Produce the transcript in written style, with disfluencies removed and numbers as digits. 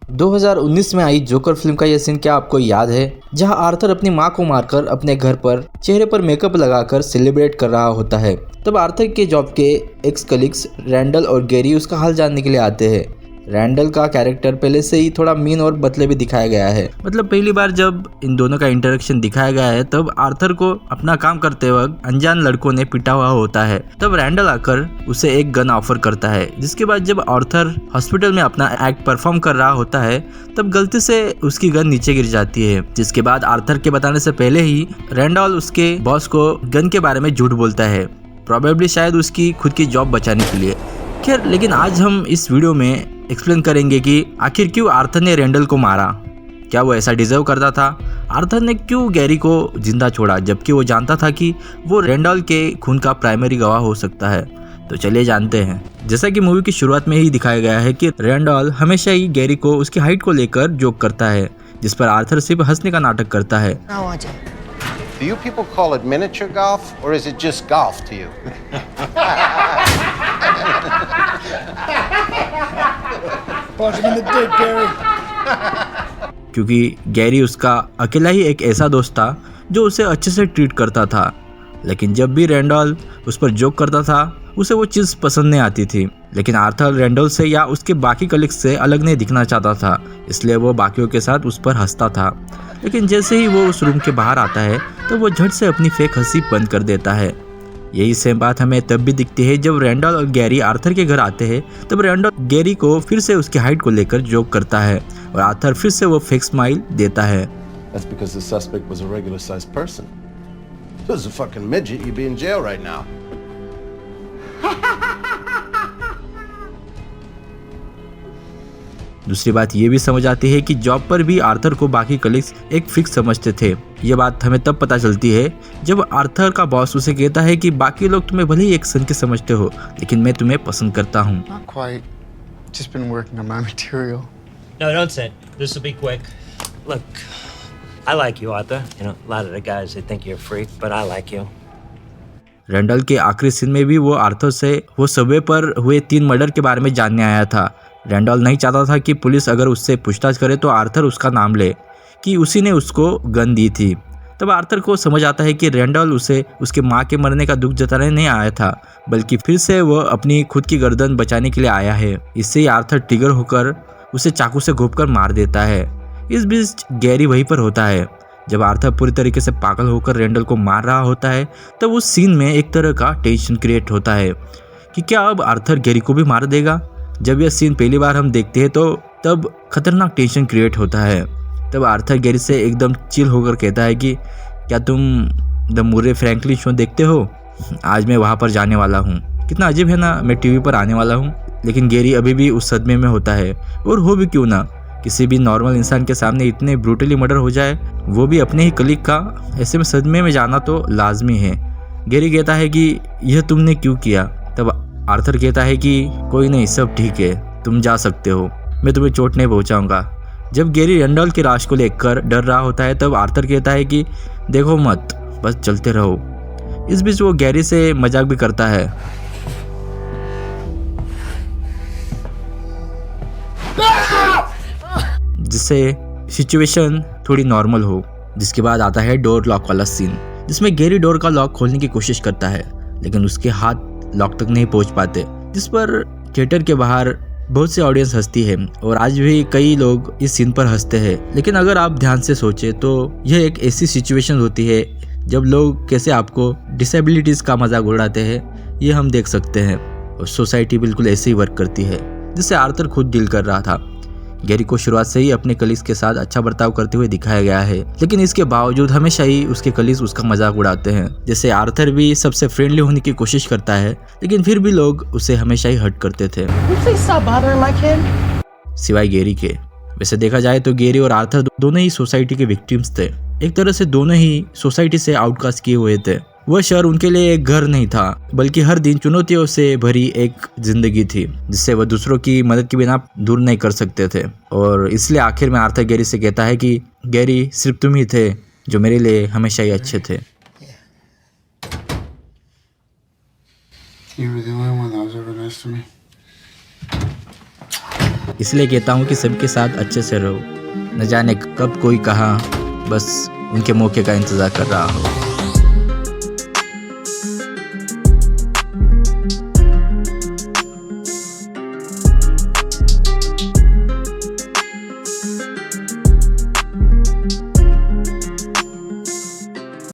2019 में आई joker film का यह सीन क्या आपको याद है, जहां आर्थर अपनी मां को मारकर अपने घर पर चेहरे पर मेकअप लगाकर सेलिब्रेट कर रहा होता है। तब आर्थर के जॉब के एक्स कलीग्स रैंडल और गैरी उसका हाल जानने के लिए आते हैं। रैंडल का कैरेक्टर पहले से ही थोड़ा मीन और बतले भी दिखाया गया है। मतलब पहली बार जब इन दोनों का इंटरेक्शन दिखाया गया है तब आर्थर को अपना काम करते वक्त अनजान लड़कों ने पिटा हुआ होता है। तब रैंडल आकर उसे एक गन ऑफर करता है, जिसके बाद जब आर्थर हॉस्पिटल में अपना एक्ट परफॉर्म कर रहा होता है तब गलती से उसकी गन नीचे गिर जाती है, जिसके बाद आर्थर के बताने से पहले ही रैंडल उसके बॉस को गन के बारे में झूठ बोलता है, प्रोबेबली शायद उसकी खुद की जॉब बचाने के लिए। खैर, लेकिन आज हम इस वीडियो में एक्सप्लेन करेंगे कि आखिर क्यों आर्थर ने रैंडल को मारा। क्या वो ऐसा डिजर्व करता था? आर्थर ने क्यों गैरी को जिंदा छोड़ा जबकि वो जानता था कि वो रैंडल के खून का प्राइमरी गवाह हो सकता है? तो चलिए जानते हैं। जैसा कि मूवी की शुरुआत में ही दिखाया गया है कि रैंडल हमेशा ही गैरी को उसकी हाइट को लेकर जोक करता है, जिस पर आर्थर सिर्फ हंसने का नाटक करता है। Do you people call it miniature golf, or is it just golf to you? Punch him in the dick, Gary. क्योंकि गैरी उसका अकेला ही एक ऐसा दोस्त था जो उसे अच्छे से ट्रीट करता था, लेकिन जब भी रैंडल उस पर जोक करता था उसे वो चीज़ पसंद नहीं आती थी। लेकिन आर्थर रैंडल से या उसके बाकी कलीग्स से अलग नहीं दिखना चाहता था, इसलिए वो बाकियों के साथ उस पर हंसता था। लेकिन जैसे ही वो उस रूम के बाहर आता है तो वो झट से अपनी फेक हंसी बंद कर देता है। यही सेम बात हमें तब भी दिखती है जब रैंडल और गैरी आर्थर के घर आते हैं। तब रैंडल गैरी को फिर से उसकी हाइट को लेकर जोक करता है और आर्थर फिर से वो फेक स्माइल देता है। That's because the suspect was a regular sized person. If it was a fucking midget, you'd be in jail right now. दूसरी बात ये भी समझ आती है कि जॉब पर भी आर्थर को बाकी कलीग्स एक फिक्स समझते थे। ये बात हमें तब पता चलती है जब आर्थर का बॉस उसे कहता है कि बाकी लोग तुम्हें भले ही एक सन के समझते हो, लेकिन मैं तुम्हें पसंद करता हूँ। Not quite. Just been working on my material. No, don't sit. This will be quick. Look, I like you, Arthur. You know, a lot of the guys, they think you're a freak, but I like you. Randall के आखिरी scene में भी वो Arthur से वो Subway पर हुए 3 murder के बारे में जानने आया था। रैंडल नहीं चाहता था कि पुलिस अगर उससे पूछताछ करे तो आर्थर उसका नाम ले कि उसी ने उसको गन दी थी। तब आर्थर को समझ आता है कि रैंडल उसे उसके माँ के मरने का दुख जताने नहीं आया था, बल्कि फिर से वो अपनी खुद की गर्दन बचाने के लिए आया है। इससे ही आर्थर ट्रिगर होकर उसे चाकू से घोंपकर मार देता है। इस बीच गैरी वहीं पर होता है। जब आर्थर पूरी तरीके से पागल होकर रैंडल को मार रहा होता है तब उस सीन में एक तरह का टेंशन क्रिएट होता है कि क्या अब आर्थर गैरी को भी मार देगा। जब यह सीन पहली बार हम देखते हैं तो तब खतरनाक टेंशन क्रिएट होता है। तब आर्थर गैरी से एकदम चिल होकर कहता है कि क्या तुम द मुर्रे फ्रैंकलिन शो देखते हो? आज मैं वहाँ पर जाने वाला हूँ। कितना अजीब है ना, मैं टीवी पर आने वाला हूँ। लेकिन गैरी अभी भी उस सदमे में होता है, और हो भी क्यों ना, किसी भी नॉर्मल इंसान के सामने इतने ब्रूटली मर्डर हो जाए, वो भी अपने ही कलीग का, ऐसे में सदमे में जाना तो लाजमी है। गैरी कहता है कि यह तुमने क्यों किया? तब आर्थर कहता है कि कोई नहीं, सब ठीक है, तुम जा सकते हो, मैं तुम्हें चोट नहीं पहुंचाऊंगा। जब गैरी रैंडल की लाश को लेकर डर रहा होता है तब आर्थर कहता है कि देखो मत, बस चलते रहो। इस बीच वो गैरी से मजाक भी करता है। जिससे सिचुएशन थोड़ी नॉर्मल हो। जिसके बाद आता है डोर लॉक वाला सीन, जिसमें गैरी डोर का लॉक खोलने की कोशिश करता है, लेकिन उसके हाथ लॉक तक नहीं पहुंच पाते, जिस पर थिएटर के बाहर बहुत सी ऑडियंस हंसती है और आज भी कई लोग इस सीन पर हंसते हैं। लेकिन अगर आप ध्यान से सोचे तो यह एक ऐसी सिचुएशन होती है जब लोग कैसे आपको डिसेबिलिटीज का मजाक उड़ाते हैं, ये हम देख सकते हैं। और सोसाइटी बिल्कुल ऐसे ही वर्क करती है, जिससे आर्थर खुद डील कर रहा था। गैरी को शुरुआत से ही अपने कलीग्स के साथ अच्छा बर्ताव करते हुए दिखाया गया है, लेकिन इसके बावजूद हमेशा ही उसके कलीग्स उसका मजाक उड़ाते हैं। जैसे आर्थर भी सबसे फ्रेंडली होने की कोशिश करता है, लेकिन फिर भी लोग उसे हमेशा ही हर्ट करते थे, सिवाय गैरी के। वैसे देखा जाए तो गैरी और आर्थर दोनों ही सोसाइटी के विक्टिम्स थे। एक तरह से दोनों ही सोसाइटी से आउटकास्ट किए हुए थे। वह शहर उनके लिए एक घर नहीं था, बल्कि हर दिन चुनौतियों से भरी एक जिंदगी थी, जिससे वह दूसरों की मदद के बिना दूर नहीं कर सकते थे। और इसलिए आखिर में आर्थर गैरी से कहता है कि गैरी, सिर्फ तुम ही थे जो मेरे लिए हमेशा ही अच्छे थे। You were the only one that was ever nice to me. इसलिए कहता हूँ कि सबके साथ अच्छे से रहो, न जाने कब कोई कहाँ बस उनके मौके का इंतज़ार कर रहा हो।